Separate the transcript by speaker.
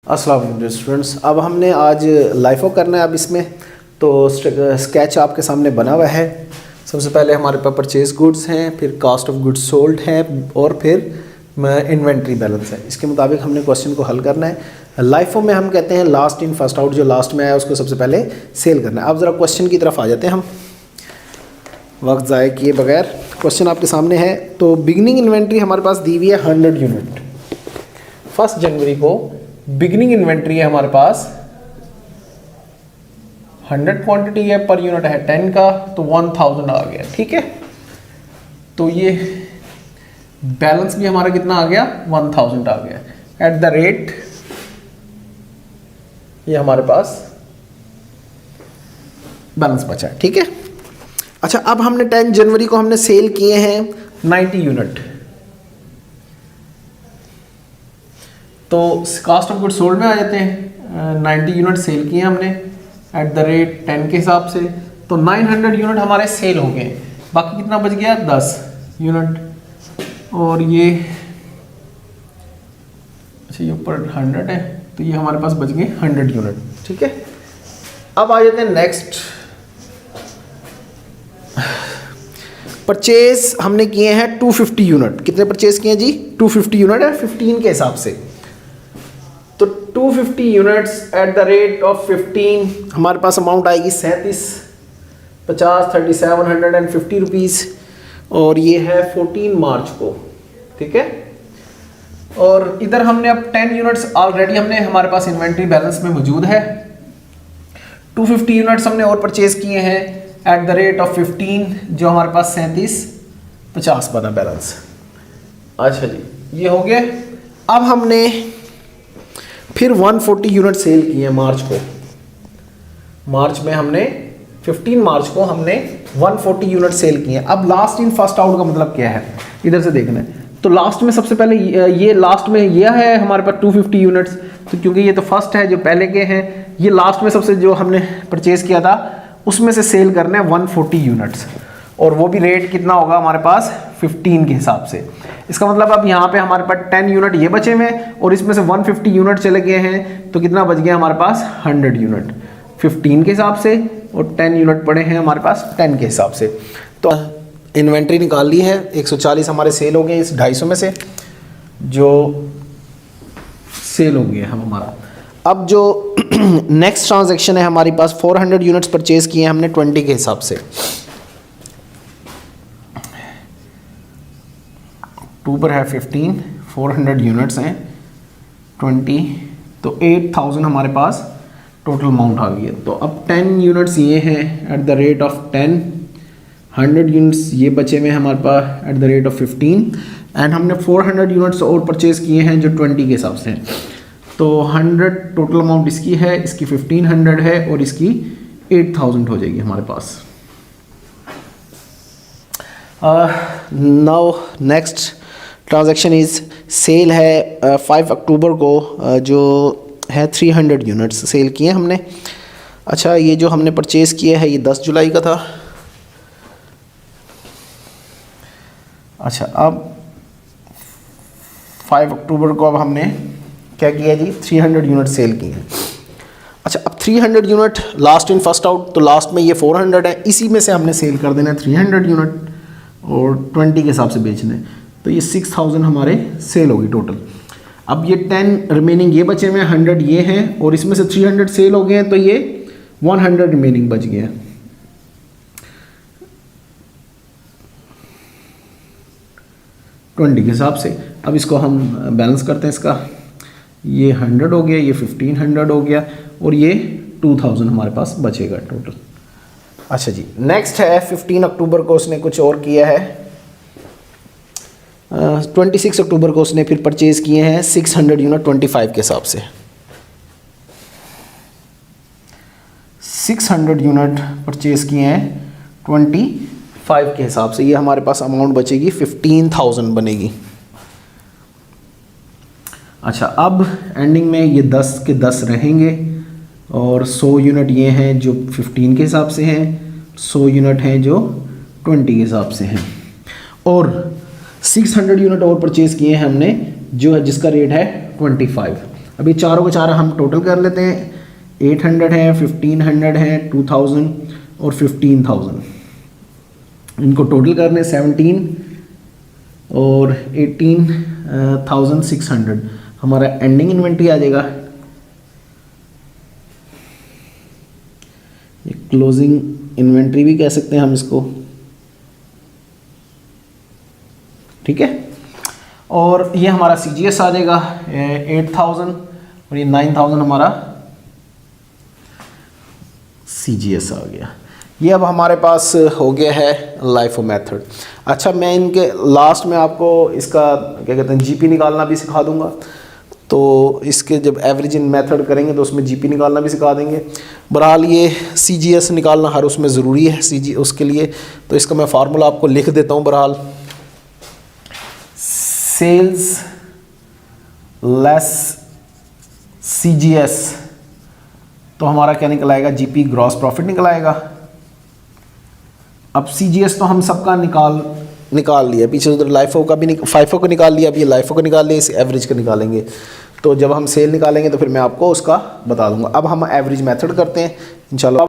Speaker 1: अस्सलाम वालेकुम स्टूडेंट्स। अब हमने आज लाइफो करना है। अब इसमें तो स्केच आपके सामने बना हुआ है। सबसे पहले हमारे पास परचेज गुड्स हैं, फिर कास्ट ऑफ गुड्स सोल्ड है और फिर इन्वेंट्री बैलेंस है। इसके मुताबिक हमने क्वेश्चन को हल करना है। लाइफो में हम कहते हैं लास्ट इन फर्स्ट आउट, जो लास्ट में आया उसको सबसे पहले सेल करना है। अब ज़रा क्वेश्चन की तरफ आ जाते हैं हम, वक्त ज़ाय किए बगैर। क्वेश्चन आपके सामने है। तो बिगनिंग इन्वेंट्री हमारे पास दी हुई है 100 यूनिट। 1 जनवरी को बिगनिंग इन्वेंट्री है हमारे पास 100 क्वांटिटी है, पर यूनिट है 10 का, तो 1000 आ गया। ठीक है, तो ये बैलेंस भी हमारा कितना आ गया, 1000 आ गया। एट द रेट ये हमारे पास बैलेंस बचा है। ठीक है, अच्छा अब हमने 10 जनवरी को हमने सेल किए हैं 90 यूनिट। तो कास्ट ऑफ गुड सोल्ड में आ जाते हैं। 90 यूनिट सेल किए हमने एट द रेट 10 के हिसाब से, तो 900 यूनिट हमारे सेल हो गए। बाकी कितना बच गया, 10 यूनिट। और ये अच्छा ये ऊपर 100 है, तो ये हमारे पास बच गए 100 यूनिट। ठीक है, अब आ जाते हैं नेक्स्ट। परचेज हमने किए हैं 250 यूनिट। कितने परचेज किए हैं जी, 250 यूनिट है 15 के हिसाब से। तो 250 units at the rate of 15 हमारे पास अमाउंट आएगी 3750 रुपीज़। और ये है 14 मार्च को। ठीक है, और इधर हमने अब 10 यूनिट्स ऑलरेडी हमने हमारे पास इन्वेंट्री बैलेंस में मौजूद है। 250 यूनिट्स हमने और परचेज किए हैं एट द रेट ऑफ 15, जो हमारे पास 3750 बना बैलेंस। अच्छा जी, ये हो गया। अब हमने फिर 140 यूनिट सेल किए हैं मार्च को। मार्च में हमने 15 मार्च को हमने 140 यूनिट सेल किए हैं। अब लास्ट इन फर्स्ट आउट का मतलब क्या है, इधर से देखना है। तो लास्ट में सबसे पहले ये लास्ट में यह है हमारे पास 250 यूनिट्स, तो क्योंकि ये तो फर्स्ट है जो पहले के हैं, ये लास्ट में सबसे जो हमने परचेज किया था उसमें से सेल करना है 140 यूनिट्स। और वो भी रेट कितना होगा हमारे पास 15 के हिसाब से। इसका मतलब अब यहाँ पे हमारे पास 10 यूनिट ये बचे हुए हैं और इसमें से 150 यूनिट चले गए हैं, तो कितना बच गया हमारे पास 100 यूनिट 15 के हिसाब से, और 10 यूनिट पड़े हैं हमारे पास 10 के हिसाब से। तो इन्वेंट्री निकाल ली है। 140 हमारे सेल हो गए इस 250 में से, जो सेल हो गए हम हमारा। अब जो नेक्स्ट ट्रांजैक्शन है हमारे पास 400 यूनिट्स परचेज किए हैं हमने 20 के हिसाब से। 2 पर है 15, 400 यूनिट्स हैं 20, तो 8000 हमारे पास टोटल अमाउंट आ गई है। तो अब 10 यूनिट्स ये हैं at the rate of 10, 100 units ये बचे हुए हैं हमारे पास at the rate of 15, and हमने 400 यूनिट्स और परचेज किए हैं जो 20 के हिसाब से हैं। तो 100 टोटल अमाउंट इसकी है, इसकी 1500 है और इसकी 8000 हो जाएगी हमारे पास। Now next transaction is sale है 5 अक्टूबर को, जो है 300 यूनिट्स सेल किए हमने। अच्छा, ये जो हमने परचेज़ किया है ये 10 जुलाई का था। अच्छा, अब 5 अक्टूबर को अब हमने क्या किया जी, 300 यूनिट सेल किए हैं। अच्छा, अब 300 unit last in first out, तो लास्ट में ये 400 है, इसी में से हमने सेल कर देना है 300 यूनिट और 20 के हिसाब से बेचने हैं। तो ये 6000 हमारे सेल होगी टोटल। अब ये 10 रिमेनिंग ये बचे हुए हैं, 100 ये हैं, और इसमें से 300 सेल हो गए हैं, तो ये 100 रिमेनिंग बच गए हैं। के हिसाब से अब इसको हम बैलेंस करते हैं। इसका ये 100 हो गया, ये 1500 हो गया, और ये 2000 हमारे पास बचेगा टोटल। अच्छा जी, नेक्स्ट है 15 अक्टूबर को उसने कुछ और किया है। 26 अक्टूबर को उसने फिर परचेज़ किए हैं 600 यूनिट 25 के हिसाब से। 600 यूनिट परचेज़ किए हैं 25 के हिसाब से। ये हमारे पास अमाउंट बचेगी 15000 बनेगी। अच्छा, अब एंडिंग में ये 10 के 10 रहेंगे, और 100 यूनिट ये हैं जो 15 के हिसाब से हैं, 100 यूनिट हैं जो 20 के हिसाब से हैं, और 600 यूनिट और परचेज़ किए हैं हमने, जो है जिसका रेट है 25। अभी चारों के चार हम टोटल कर लेते हैं। 800 है, 1500 है, 2000 और 15000। इनको टोटल करने 17 और 18,600 हमारा एंडिंग इन्वेंट्री आ जाएगा। ये क्लोजिंग इन्वेंट्री भी कह सकते हैं हम इसको, ठीक है। और ये हमारा CGS आ जाएगा 8000 और ये 9000 हमारा CGS आ गया। ये अब हमारे पास हो गया है लाइफो मेथड। अच्छा, मैं इनके लास्ट में आपको इसका क्या कहते हैं GP निकालना भी सिखा दूंगा। तो इसके जब एवरेज इन मेथड करेंगे तो उसमें GP निकालना भी सिखा देंगे। बहरहाल ये CGS निकालना हर उसमें ज़रूरी है उसके लिए, तो इसका मैं फार्मूला आपको लिख देता हूँ। बहरहाल सेल्स लेस CGS तो हमारा क्या निकल आएगा, GP ग्रॉस प्रॉफिट निकल आएगा। अब CGS तो हम सबका निकाल लिया, पीछे उधर लाइफो का भी फाइफो को निकाल लिया, अब ये लाइफो को निकाल लिया, इस एवरेज का निकालेंगे। तो जब हम सेल निकालेंगे तो फिर मैं आपको उसका बता दूंगा। अब हम एवरेज मेथड करते हैं इंशाल्लाह।